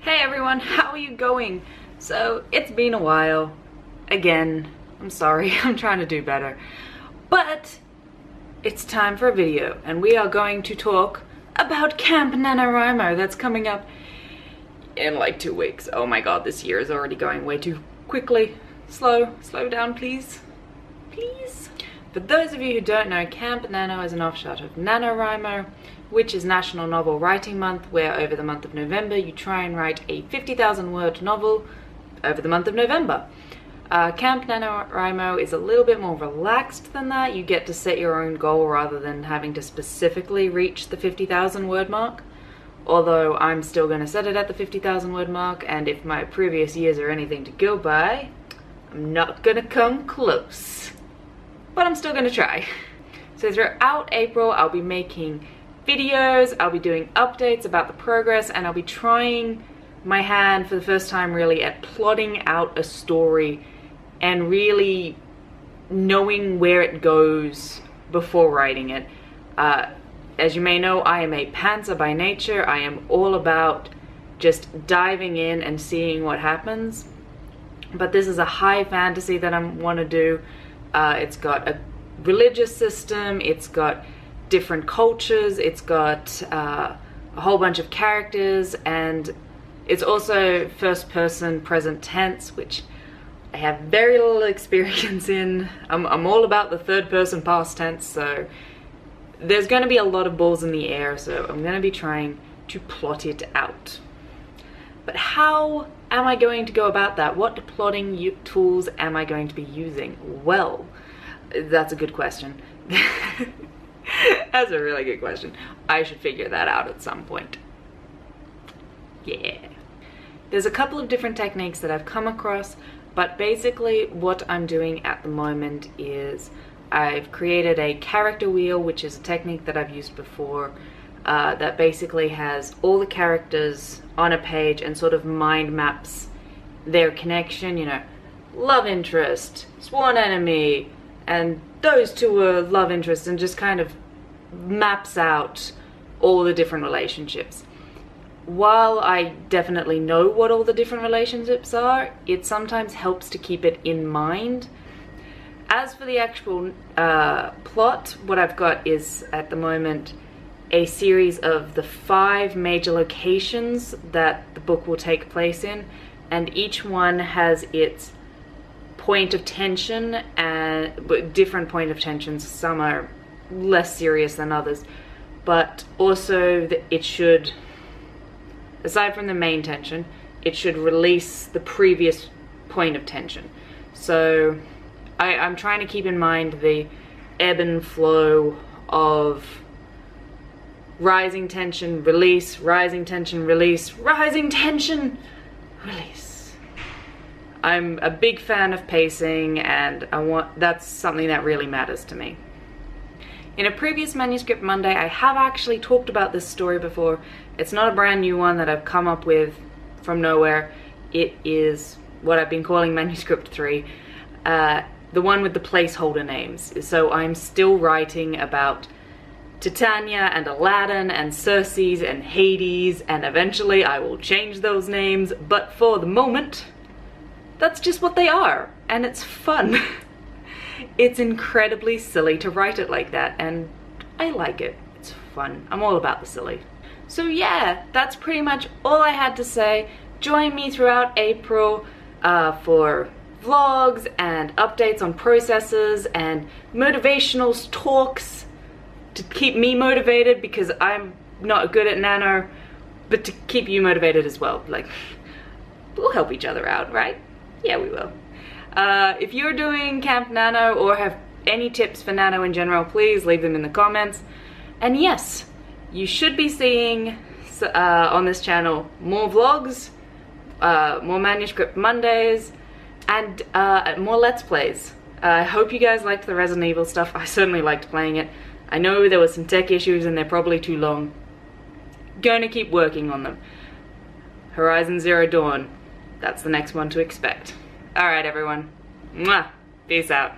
Hey everyone, how are you going? So, it's been a while. Again, I'm sorry, I'm trying to do better. But, it's time for a video, and we are going to talk about Camp NaNoWriMo that's coming up in like 2 weeks. Oh my god, this year is already going way too quickly. Slow down please. Please. For those of you who don't know, Camp Nano is an offshoot of NaNoWriMo, which is National Novel Writing Month, where over the month of November you try and write a 50,000 word novel over the month of November. Camp NaNoWriMo is a little bit more relaxed than that. You get to set your own goal rather than having to specifically reach the 50,000 word mark. Although I'm still going to set it at the 50,000 word mark, and if my previous years are anything to go by, I'm not going to come close. But I'm still going to try. So throughout April, I'll be making videos, I'll be doing updates about the progress, and I'll be trying my hand for the first time really at plotting out a story and really knowing where it goes before writing it. As you may know, I am a pantser by nature. I am all about just diving in and seeing what happens. But this is a high fantasy that I want to do. It's got a religious system, it's got different cultures, it's got a whole bunch of characters, and it's also first person present tense, which I have very little experience in. I'm all about the third person past tense, so there's going to be a lot of balls in the air, so I'm going to be trying to plot it out. But how am I going to go about that? What plotting tools am I going to be using? Well, that's a good question. That's a really good question. I should figure that out at some point. Yeah. There's a couple of different techniques that I've come across, but basically what I'm doing at the moment is I've created a character wheel, which is a technique that I've used before, that basically has all the characters on a page and sort of mind maps their connection, you know, love interest, sworn enemy, and those two are love interests, and just kind of maps out all the different relationships. While I definitely know what all the different relationships are, it sometimes helps to keep it in mind. As for the actual plot, what I've got is at the moment a series of the 5 major locations that the book will take place in, and each one has its point of tension, and different point of tensions. Some are less serious than others, but also it should, aside from the main tension, it should release the previous point of tension. So I'm trying to keep in mind the ebb and flow of rising tension, release, rising tension, release, rising tension, release. I'm a big fan of pacing, and that's something that really matters to me. In a previous Manuscript Monday, I have actually talked about this story before. It's not a brand new one that I've come up with from nowhere. It is what I've been calling Manuscript 3, the one with the placeholder names. So I'm still writing about Titania and Aladdin and Circes and Hades, and eventually I will change those names, but for the moment, that's just what they are, and it's fun. It's incredibly silly to write it like that, and I like it. It's fun. I'm all about the silly. So yeah, that's pretty much all I had to say. Join me throughout April for vlogs and updates on processes and motivational talks to keep me motivated, because I'm not good at Nano, but to keep you motivated as well. Like, we'll help each other out, right? Yeah, we will. If you're doing Camp Nano or have any tips for Nano in general, please leave them in the comments. And yes, you should be seeing on this channel more vlogs, more Manuscript Mondays, and more Let's Plays. I hope you guys liked the Resident Evil stuff. I certainly liked playing it. I know there were some tech issues and they're probably too long. Gonna keep working on them. Horizon Zero Dawn. That's the next one to expect. Alright everyone. Mwah. Peace out.